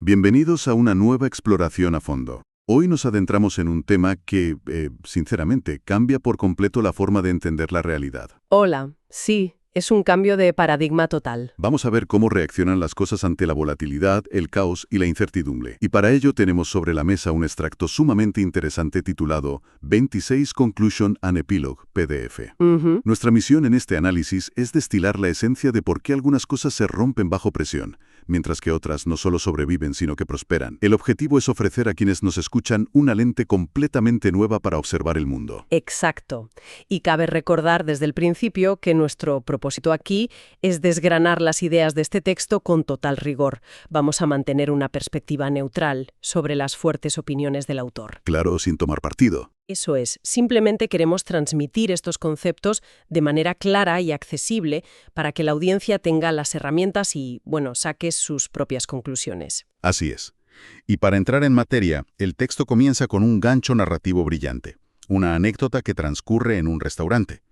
Bienvenidos a una nueva exploración a fondo. Hoy nos adentramos en un tema que, sinceramente, cambia por completo la forma de entender la realidad. Hola, sí, es un cambio de paradigma total. Vamos a ver cómo reaccionan las cosas ante la volatilidad, el caos y la incertidumbre. Y para ello tenemos sobre la mesa un extracto sumamente interesante titulado 26 Conclusion and Epilogue, PDF. Nuestra misión en este análisis es destilar la esencia de por qué algunas cosas se rompen bajo presión, mientras que otras no solo sobreviven sino que prosperan. El objetivo es ofrecer a quienes nos escuchan una lente completamente nueva para observar el mundo. Exacto. Y cabe recordar desde el principio que nuestro propósito aquí es desgranar las ideas de este texto con total rigor. Vamos a mantener una perspectiva neutral sobre las fuertes opiniones del autor. Claro, sin tomar partido. Eso es, simplemente queremos transmitir estos conceptos de manera clara y accesible para que la audiencia tenga las herramientas y, saque sus propias conclusiones. Así es. Y para entrar en materia, el texto comienza con un gancho narrativo brillante, una anécdota que transcurre en un restaurante.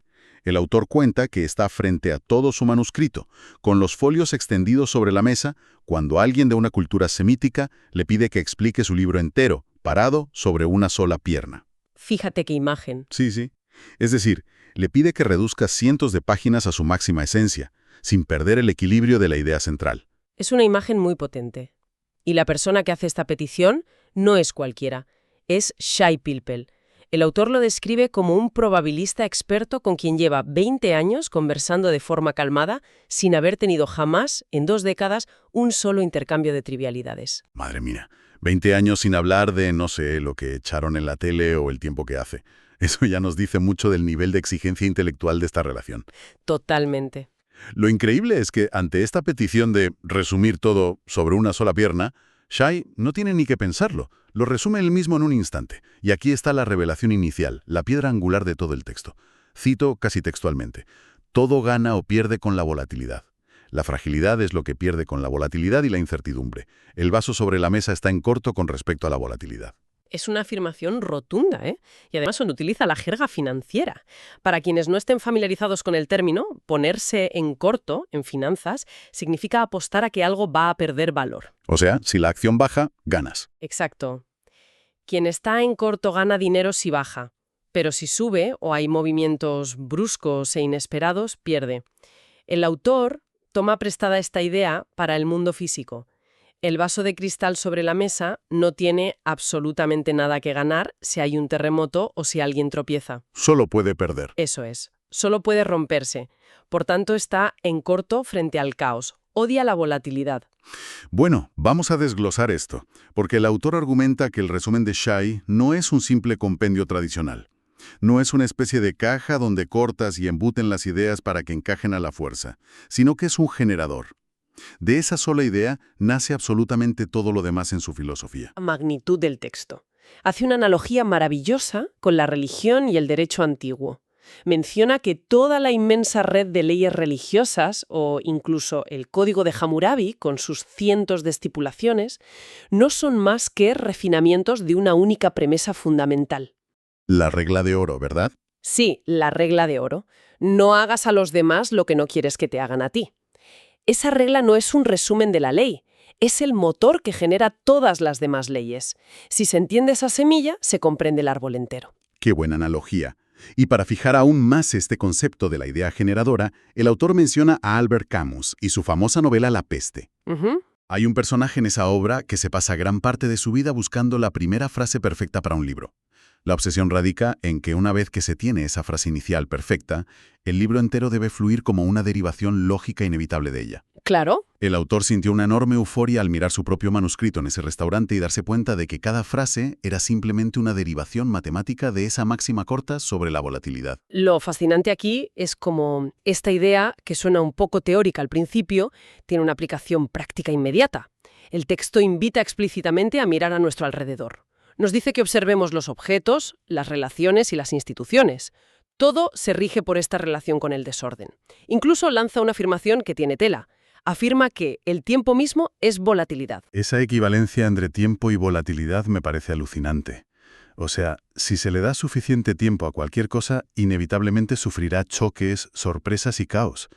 El autor cuenta que está frente a todo su manuscrito, con los folios extendidos sobre la mesa, cuando alguien de una cultura semítica le pide que explique su libro entero, parado sobre una sola pierna. Fíjate qué imagen. Sí. Es decir, le pide que reduzca cientos de páginas a su máxima esencia, sin perder el equilibrio de la idea central. Es una imagen muy potente. Y la persona que hace esta petición no es cualquiera, es Shai Pilpel. El autor lo describe como un probabilista experto con quien lleva 20 años conversando de forma calmada, sin haber tenido jamás, en 2 décadas, un solo intercambio de trivialidades. Madre mía, 20 años sin hablar de, no sé, lo que echaron en la tele o el tiempo que hace. Eso ya nos dice mucho del nivel de exigencia intelectual de esta relación. Totalmente. Lo increíble es que ante esta petición de resumir todo sobre una sola pierna, Shai no tiene ni que pensarlo, lo resume él mismo en un instante. Y aquí está la revelación inicial, la piedra angular de todo el texto. Cito casi textualmente: todo gana o pierde con la volatilidad. La fragilidad es lo que pierde con la volatilidad y la incertidumbre. El vaso sobre la mesa está en corto con respecto a la volatilidad. Es una afirmación rotunda, ¿eh? Y además utiliza la jerga financiera. Para quienes no estén familiarizados con el término, ponerse en corto, en finanzas, significa apostar a que algo va a perder valor. O sea, si la acción baja, ganas. Exacto. Quien está en corto gana dinero si baja, pero si sube o hay movimientos bruscos e inesperados, pierde. El autor toma prestada esta idea para el mundo físico. El vaso de cristal sobre la mesa no tiene absolutamente nada que ganar si hay un terremoto o si alguien tropieza. Solo puede perder. Eso es. Solo puede romperse. Por tanto, está en corto frente al caos. Odia la volatilidad. Bueno, vamos a desglosar esto, porque el autor argumenta que el resumen de Shai no es un simple compendio tradicional. No es una especie de caja donde cortas y embuten las ideas para que encajen a la fuerza, sino que es un generador. De esa sola idea nace absolutamente todo lo demás en su filosofía. La magnitud del texto. Hace una analogía maravillosa con la religión y el derecho antiguo. Menciona que toda la inmensa red de leyes religiosas, o incluso el Código de Hammurabi, con sus cientos de estipulaciones, no son más que refinamientos de una única premisa fundamental. La regla de oro, ¿verdad? Sí, la regla de oro. No hagas a los demás lo que no quieres que te hagan a ti. Esa regla no es un resumen de la ley, es el motor que genera todas las demás leyes. Si se entiende esa semilla, se comprende el árbol entero. Qué buena analogía. Y para fijar aún más este concepto de la idea generadora, el autor menciona a Albert Camus y su famosa novela La peste. Hay un personaje en esa obra que se pasa gran parte de su vida buscando la primera frase perfecta para un libro. La obsesión radica en que una vez que se tiene esa frase inicial perfecta, el libro entero debe fluir como una derivación lógica inevitable de ella. Claro. El autor sintió una enorme euforia al mirar su propio manuscrito en ese restaurante y darse cuenta de que cada frase era simplemente una derivación matemática de esa máxima corta sobre la volatilidad. Lo fascinante aquí es como esta idea, que suena un poco teórica al principio, tiene una aplicación práctica inmediata. El texto invita explícitamente a mirar a nuestro alrededor. Nos dice que observemos los objetos, las relaciones y las instituciones. Todo se rige por esta relación con el desorden. Incluso lanza una afirmación que tiene tela. Afirma que el tiempo mismo es volatilidad. Esa equivalencia entre tiempo y volatilidad me parece alucinante. O sea, si se le da suficiente tiempo a cualquier cosa, inevitablemente sufrirá choques, sorpresas y caos.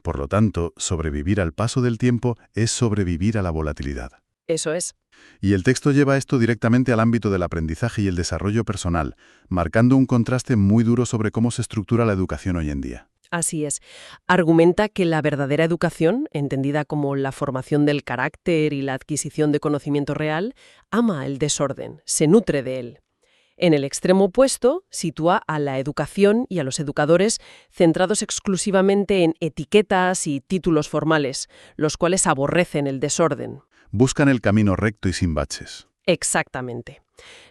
Por lo tanto, sobrevivir al paso del tiempo es sobrevivir a la volatilidad. Eso es. Y el texto lleva esto directamente al ámbito del aprendizaje y el desarrollo personal, marcando un contraste muy duro sobre cómo se estructura la educación hoy en día. Así es. Argumenta que la verdadera educación, entendida como la formación del carácter y la adquisición de conocimiento real, ama el desorden, se nutre de él. En el extremo opuesto, sitúa a la educación y a los educadores centrados exclusivamente en etiquetas y títulos formales, los cuales aborrecen el desorden. Buscan el camino recto y sin baches. Exactamente.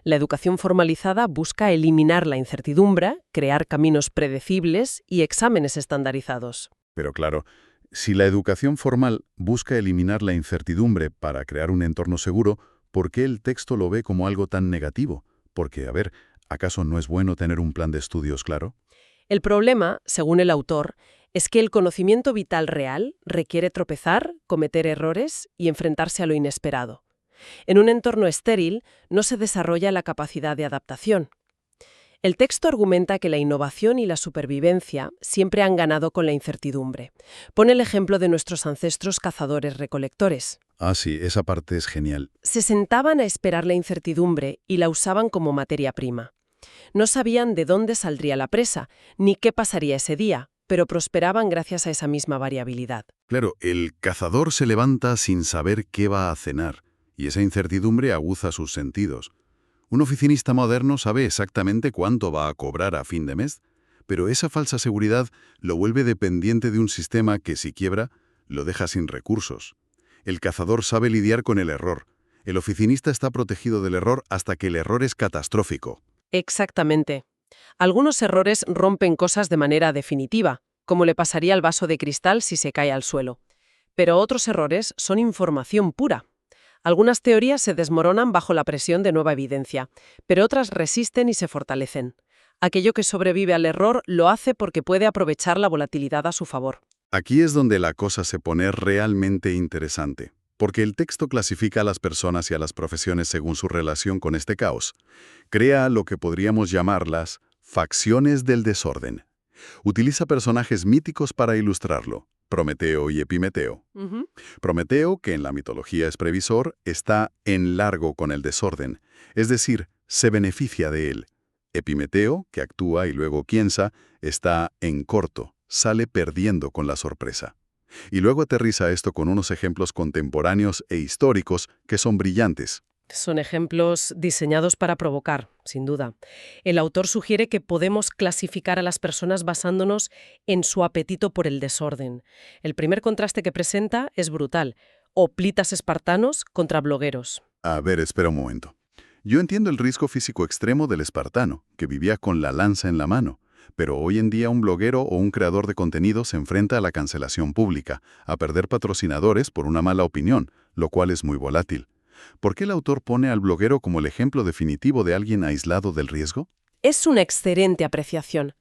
La educación formalizada busca eliminar la incertidumbre, crear caminos predecibles y exámenes estandarizados. Pero claro, si la educación formal busca eliminar la incertidumbre para crear un entorno seguro, ¿por qué el texto lo ve como algo tan negativo? Porque, a ver, ¿acaso no es bueno tener un plan de estudios claro? El problema, según el autor, es que el conocimiento vital real requiere tropezar, cometer errores y enfrentarse a lo inesperado. En un entorno estéril no se desarrolla la capacidad de adaptación. El texto argumenta que la innovación y la supervivencia siempre han ganado con la incertidumbre. Pone el ejemplo de nuestros ancestros cazadores-recolectores. Ah, sí, esa parte es genial. Se sentaban a esperar la incertidumbre y la usaban como materia prima. No sabían de dónde saldría la presa, ni qué pasaría ese día, pero prosperaban gracias a esa misma variabilidad. Claro, el cazador se levanta sin saber qué va a cenar, y esa incertidumbre aguza sus sentidos. Un oficinista moderno sabe exactamente cuánto va a cobrar a fin de mes, pero esa falsa seguridad lo vuelve dependiente de un sistema que, si quiebra, lo deja sin recursos. El cazador sabe lidiar con el error. El oficinista está protegido del error hasta que el error es catastrófico. Exactamente. Algunos errores rompen cosas de manera definitiva, como le pasaría al vaso de cristal si se cae al suelo. Pero otros errores son información pura. Algunas teorías se desmoronan bajo la presión de nueva evidencia, pero otras resisten y se fortalecen. Aquello que sobrevive al error lo hace porque puede aprovechar la volatilidad a su favor. Aquí es donde la cosa se pone realmente interesante, porque el texto clasifica a las personas y a las profesiones según su relación con este caos. Crea lo que podríamos llamar las facciones del desorden. Utiliza personajes míticos para ilustrarlo, Prometeo y Epimeteo. Prometeo, que en la mitología es previsor, está en largo con el desorden, es decir, se beneficia de él. Epimeteo, que actúa y luego piensa, está en corto, sale perdiendo con la sorpresa. Y luego aterriza esto con unos ejemplos contemporáneos e históricos que son brillantes. Son ejemplos diseñados para provocar, sin duda. El autor sugiere que podemos clasificar a las personas basándonos en su apetito por el desorden. El primer contraste que presenta es brutal. Hoplitas espartanos contra blogueros. A ver, espera un momento. Yo entiendo el riesgo físico extremo del espartano, que vivía con la lanza en la mano, pero hoy en día un bloguero o un creador de contenido se enfrenta a la cancelación pública, a perder patrocinadores por una mala opinión, lo cual es muy volátil. ¿Por qué el autor pone al bloguero como el ejemplo definitivo de alguien aislado del riesgo? Es una excelente apreciación.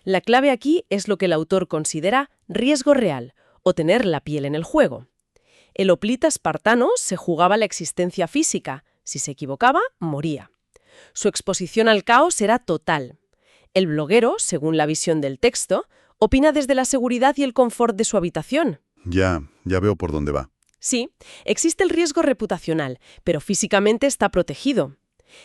La clave aquí es lo que el autor considera riesgo real, o tener la piel en el juego. El hoplita espartano se jugaba la existencia física. Si se equivocaba, moría. Su exposición al caos era total. El bloguero, según la visión del texto, opina desde la seguridad y el confort de su habitación. Ya veo por dónde va. Sí, existe el riesgo reputacional, pero físicamente está protegido.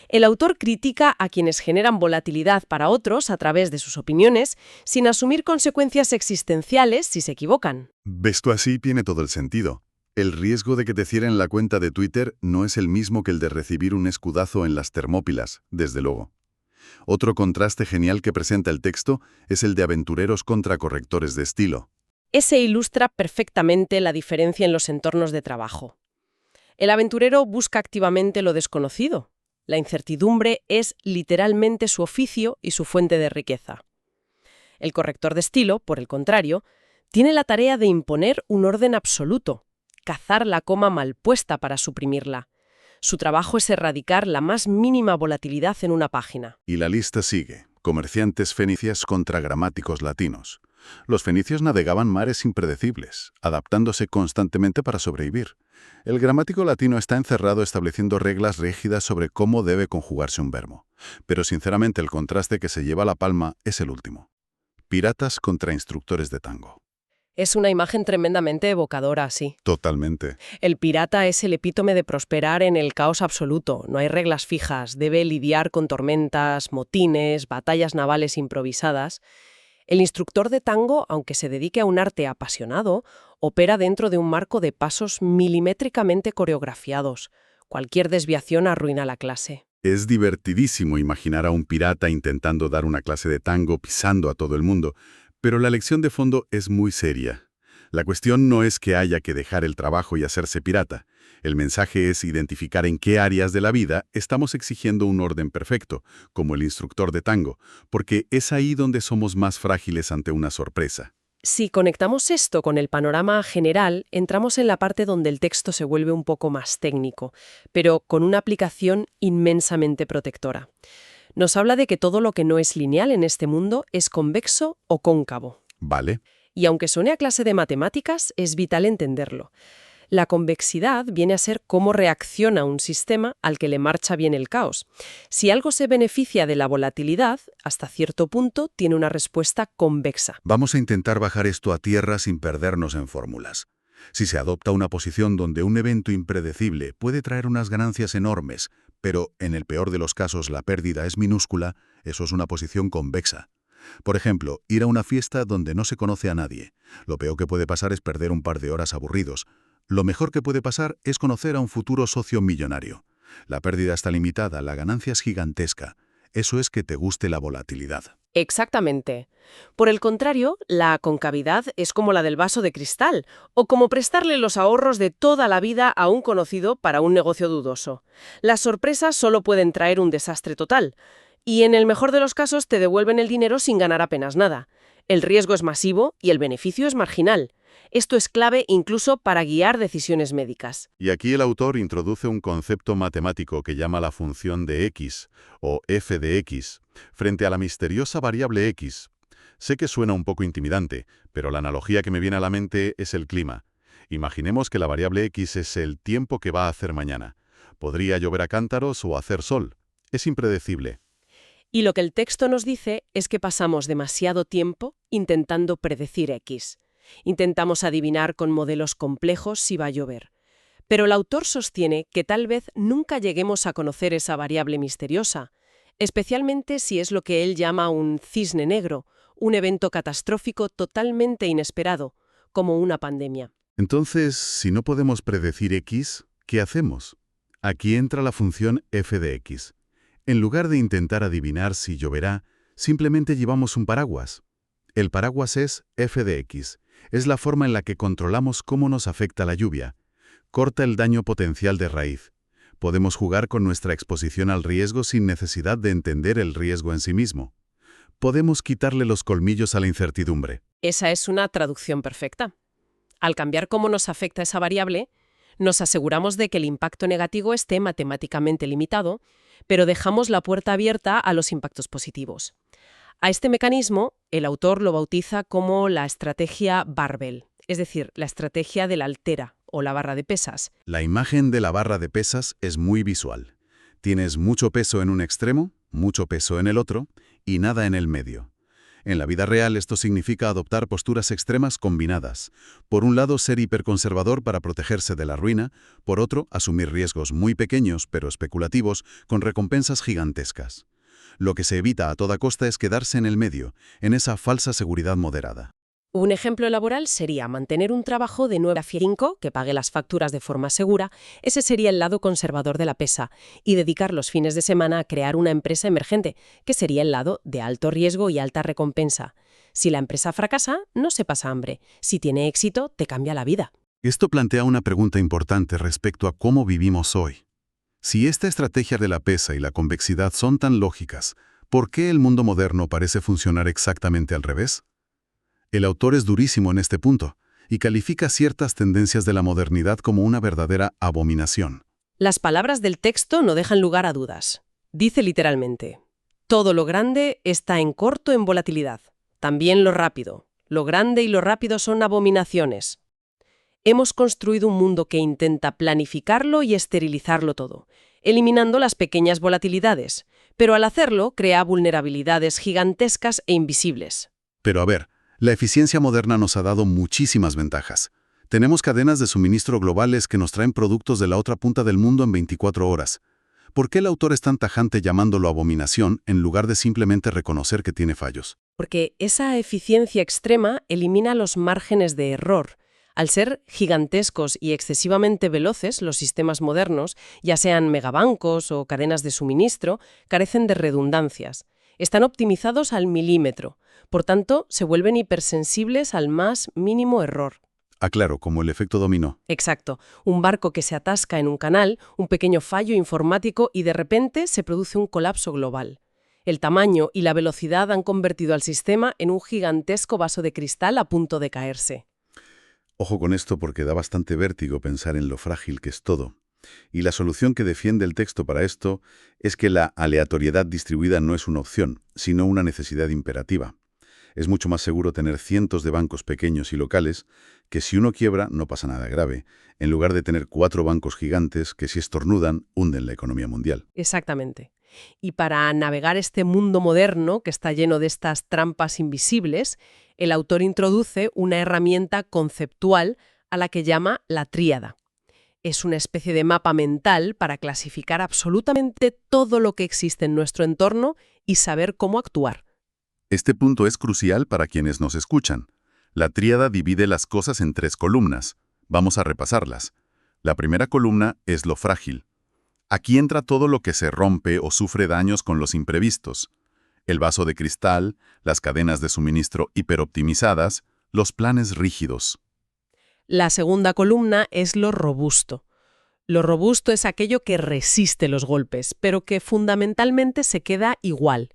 El autor critica a quienes generan volatilidad para otros a través de sus opiniones, sin asumir consecuencias existenciales si se equivocan. Visto así, tiene todo el sentido. El riesgo de que te cierren la cuenta de Twitter no es el mismo que el de recibir un escudazo en las Termópilas, desde luego. Otro contraste genial que presenta el texto es el de aventureros contra correctores de estilo. Ese ilustra perfectamente la diferencia en los entornos de trabajo. El aventurero busca activamente lo desconocido. La incertidumbre es literalmente su oficio y su fuente de riqueza. El corrector de estilo, por el contrario, tiene la tarea de imponer un orden absoluto, cazar la coma mal puesta para suprimirla. Su trabajo es erradicar la más mínima volatilidad en una página. Y la lista sigue. Comerciantes fenicios contra gramáticos latinos. Los fenicios navegaban mares impredecibles, adaptándose constantemente para sobrevivir. El gramático latino está encerrado estableciendo reglas rígidas sobre cómo debe conjugarse un verbo. Pero sinceramente el contraste que se lleva la palma es el último. Piratas contra instructores de tango. Es una imagen tremendamente evocadora, sí. Totalmente. El pirata es el epítome de prosperar en el caos absoluto. No hay reglas fijas, debe lidiar con tormentas, motines, batallas navales improvisadas. El instructor de tango, aunque se dedique a un arte apasionado, opera dentro de un marco de pasos milimétricamente coreografiados. Cualquier desviación arruina la clase. Es divertidísimo imaginar a un pirata intentando dar una clase de tango pisando a todo el mundo, pero la lección de fondo es muy seria. La cuestión no es que haya que dejar el trabajo y hacerse pirata. El mensaje es identificar en qué áreas de la vida estamos exigiendo un orden perfecto, como el instructor de tango, porque es ahí donde somos más frágiles ante una sorpresa. Si conectamos esto con el panorama general, entramos en la parte donde el texto se vuelve un poco más técnico, pero con una aplicación inmensamente protectora. Nos habla de que todo lo que no es lineal en este mundo es convexo o cóncavo. ¿Vale? Y aunque suene a clase de matemáticas, es vital entenderlo. La convexidad viene a ser cómo reacciona un sistema al que le marcha bien el caos. Si algo se beneficia de la volatilidad, hasta cierto punto tiene una respuesta convexa. Vamos a intentar bajar esto a tierra sin perdernos en fórmulas. Si se adopta una posición donde un evento impredecible puede traer unas ganancias enormes, pero en el peor de los casos la pérdida es minúscula, eso es una posición convexa. Por ejemplo, ir a una fiesta donde no se conoce a nadie. Lo peor que puede pasar es perder un par de horas aburridos. Lo mejor que puede pasar es conocer a un futuro socio millonario. La pérdida está limitada, la ganancia es gigantesca. Eso es que te guste la volatilidad. Exactamente. Por el contrario, la concavidad es como la del vaso de cristal, o como prestarle los ahorros de toda la vida a un conocido para un negocio dudoso. Las sorpresas solo pueden traer un desastre total, y en el mejor de los casos te devuelven el dinero sin ganar apenas nada. El riesgo es masivo y el beneficio es marginal. Esto es clave incluso para guiar decisiones médicas. Y aquí el autor introduce un concepto matemático que llama la función de x, o f de x, frente a la misteriosa variable x. Sé que suena un poco intimidante, pero la analogía que me viene a la mente es el clima. Imaginemos que la variable x es el tiempo que va a hacer mañana. Podría llover a cántaros o hacer sol. Es impredecible. Y lo que el texto nos dice es que pasamos demasiado tiempo intentando predecir X. Intentamos adivinar con modelos complejos si va a llover. Pero el autor sostiene que tal vez nunca lleguemos a conocer esa variable misteriosa, especialmente si es lo que él llama un cisne negro, un evento catastrófico totalmente inesperado, como una pandemia. Entonces, si no podemos predecir x, ¿qué hacemos? Aquí entra la función f de x. En lugar de intentar adivinar si lloverá, simplemente llevamos un paraguas. El paraguas es f de x. Es la forma en la que controlamos cómo nos afecta la lluvia. Corta el daño potencial de raíz. Podemos jugar con nuestra exposición al riesgo sin necesidad de entender el riesgo en sí mismo. Podemos quitarle los colmillos a la incertidumbre. Esa es una traducción perfecta. Al cambiar cómo nos afecta esa variable, nos aseguramos de que el impacto negativo esté matemáticamente limitado, pero dejamos la puerta abierta a los impactos positivos. A este mecanismo, el autor lo bautiza como la estrategia barbell, es decir, la estrategia de la altera o la barra de pesas. La imagen de la barra de pesas es muy visual. Tienes mucho peso en un extremo, mucho peso en el otro y nada en el medio. En la vida real esto significa adoptar posturas extremas combinadas. Por un lado, ser hiperconservador para protegerse de la ruina, por otro, asumir riesgos muy pequeños pero especulativos con recompensas gigantescas. Lo que se evita a toda costa es quedarse en el medio, en esa falsa seguridad moderada. Un ejemplo laboral sería mantener un trabajo de 9 a 5 que pague las facturas de forma segura, ese sería el lado conservador de la pesa, y dedicar los fines de semana a crear una empresa emergente, que sería el lado de alto riesgo y alta recompensa. Si la empresa fracasa, no se pasa hambre. Si tiene éxito, te cambia la vida. Esto plantea una pregunta importante respecto a cómo vivimos hoy. Si esta estrategia de la pesa y la convexidad son tan lógicas, ¿por qué el mundo moderno parece funcionar exactamente al revés? El autor es durísimo en este punto y califica ciertas tendencias de la modernidad como una verdadera abominación. Las palabras del texto no dejan lugar a dudas. Dice literalmente: todo lo grande está en corto en volatilidad, también lo rápido. Lo grande y lo rápido son abominaciones. Hemos construido un mundo que intenta planificarlo y esterilizarlo todo, eliminando las pequeñas volatilidades, pero al hacerlo crea vulnerabilidades gigantescas e invisibles. Pero a ver, La eficiencia moderna nos ha dado muchísimas ventajas. Tenemos cadenas de suministro globales que nos traen productos de la otra punta del mundo en 24 horas. ¿Por qué el autor es tan tajante llamándolo abominación en lugar de simplemente reconocer que tiene fallos? Porque esa eficiencia extrema elimina los márgenes de error. Al ser gigantescos y excesivamente veloces, los sistemas modernos, ya sean megabancos o cadenas de suministro, carecen de redundancias. Están optimizados al milímetro. Por tanto, se vuelven hipersensibles al más mínimo error. Claro, como el efecto dominó. Exacto. Un barco que se atasca en un canal, un pequeño fallo informático y de repente se produce un colapso global. El tamaño y la velocidad han convertido al sistema en un gigantesco vaso de cristal a punto de caerse. Ojo con esto porque da bastante vértigo pensar en lo frágil que es todo. Y la solución que defiende el texto para esto es que la aleatoriedad distribuida no es una opción, sino una necesidad imperativa. Es mucho más seguro tener cientos de bancos pequeños y locales que si uno quiebra no pasa nada grave, en lugar de tener 4 bancos gigantes que si estornudan hunden la economía mundial. Exactamente. Y para navegar este mundo moderno que está lleno de estas trampas invisibles, el autor introduce una herramienta conceptual a la que llama la tríada. Es una especie de mapa mental para clasificar absolutamente todo lo que existe en nuestro entorno y saber cómo actuar. Este punto es crucial para quienes nos escuchan. La tríada divide las cosas en 3 columnas. Vamos a repasarlas. La primera columna es lo frágil. Aquí entra todo lo que se rompe o sufre daños con los imprevistos. El vaso de cristal, las cadenas de suministro hiperoptimizadas, los planes rígidos. La segunda columna es lo robusto. Lo robusto es aquello que resiste los golpes, pero que fundamentalmente se queda igual.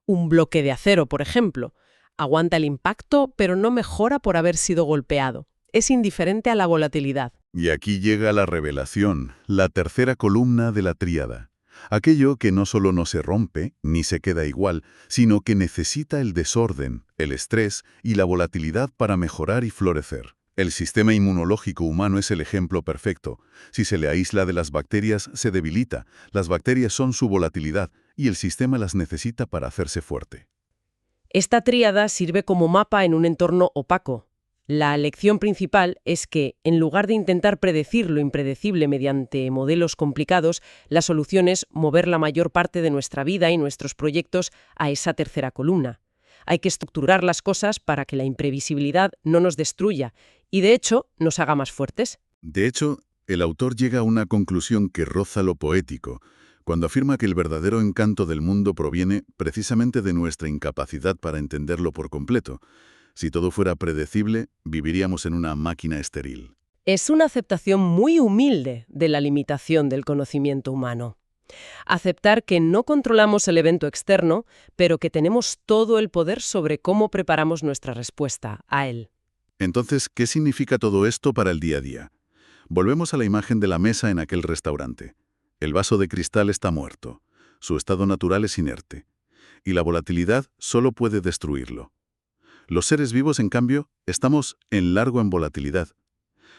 Un bloque de acero, por ejemplo. Aguanta el impacto, pero no mejora por haber sido golpeado. Es indiferente a la volatilidad. Y aquí llega la revelación, la tercera columna de la tríada. Aquello que no solo no se rompe, ni se queda igual, sino que necesita el desorden, el estrés y la volatilidad para mejorar y florecer. El sistema inmunológico humano es el ejemplo perfecto. Si se le aísla de las bacterias, se debilita. Las bacterias son su volatilidad y el sistema las necesita para hacerse fuerte. Esta tríada sirve como mapa en un entorno opaco. La lección principal es que, en lugar de intentar predecir lo impredecible mediante modelos complicados, la solución es mover la mayor parte de nuestra vida y nuestros proyectos a esa tercera columna. Hay que estructurar las cosas para que la imprevisibilidad no nos destruya y, de hecho, nos haga más fuertes. De hecho, el autor llega a una conclusión que roza lo poético, cuando afirma que el verdadero encanto del mundo proviene precisamente de nuestra incapacidad para entenderlo por completo. Si todo fuera predecible, viviríamos en una máquina estéril. Es una aceptación muy humilde de la limitación del conocimiento humano. Aceptar que no controlamos el evento externo, pero que tenemos todo el poder sobre cómo preparamos nuestra respuesta a él. Entonces, ¿qué significa todo esto para el día a día? Volvemos a la imagen de la mesa en aquel restaurante. El vaso de cristal está muerto. Su estado natural es inerte. Y la volatilidad solo puede destruirlo. Los seres vivos, en cambio, estamos en largo en volatilidad.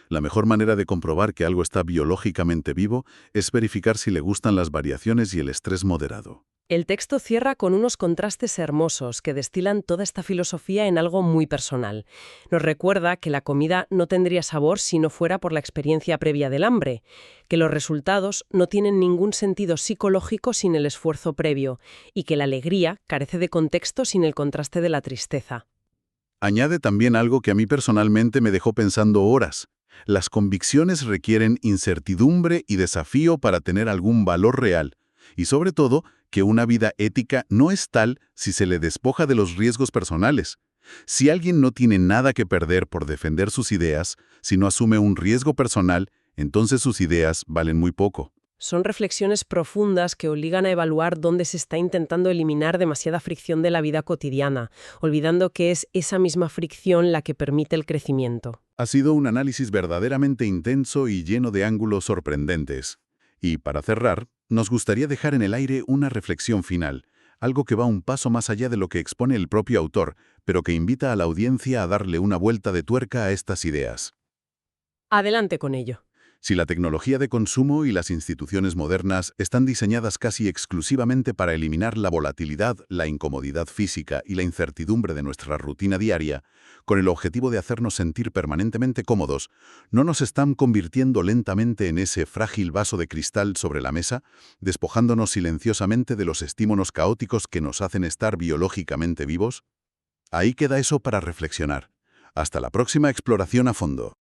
La mejor manera de comprobar que algo está biológicamente vivo es verificar si le gustan las variaciones y el estrés moderado. El texto cierra con unos contrastes hermosos que destilan toda esta filosofía en algo muy personal. Nos recuerda que la comida no tendría sabor si no fuera por la experiencia previa del hambre, que los resultados no tienen ningún sentido psicológico sin el esfuerzo previo y que la alegría carece de contexto sin el contraste de la tristeza. Añade también algo que a mí personalmente me dejó pensando horas. Las convicciones requieren incertidumbre y desafío para tener algún valor real. Y sobre todo, que una vida ética no es tal si se le despoja de los riesgos personales. Si alguien no tiene nada que perder por defender sus ideas, si no asume un riesgo personal, entonces sus ideas valen muy poco. Son reflexiones profundas que obligan a evaluar dónde se está intentando eliminar demasiada fricción de la vida cotidiana, olvidando que es esa misma fricción la que permite el crecimiento. Ha sido un análisis verdaderamente intenso y lleno de ángulos sorprendentes. Y para cerrar, nos gustaría dejar en el aire una reflexión final, algo que va un paso más allá de lo que expone el propio autor, pero que invita a la audiencia a darle una vuelta de tuerca a estas ideas. Adelante con ello. Si la tecnología de consumo y las instituciones modernas están diseñadas casi exclusivamente para eliminar la volatilidad, la incomodidad física y la incertidumbre de nuestra rutina diaria, con el objetivo de hacernos sentir permanentemente cómodos, ¿no nos están convirtiendo lentamente en ese frágil vaso de cristal sobre la mesa, despojándonos silenciosamente de los estímulos caóticos que nos hacen estar biológicamente vivos? Ahí queda eso para reflexionar. Hasta la próxima exploración a fondo.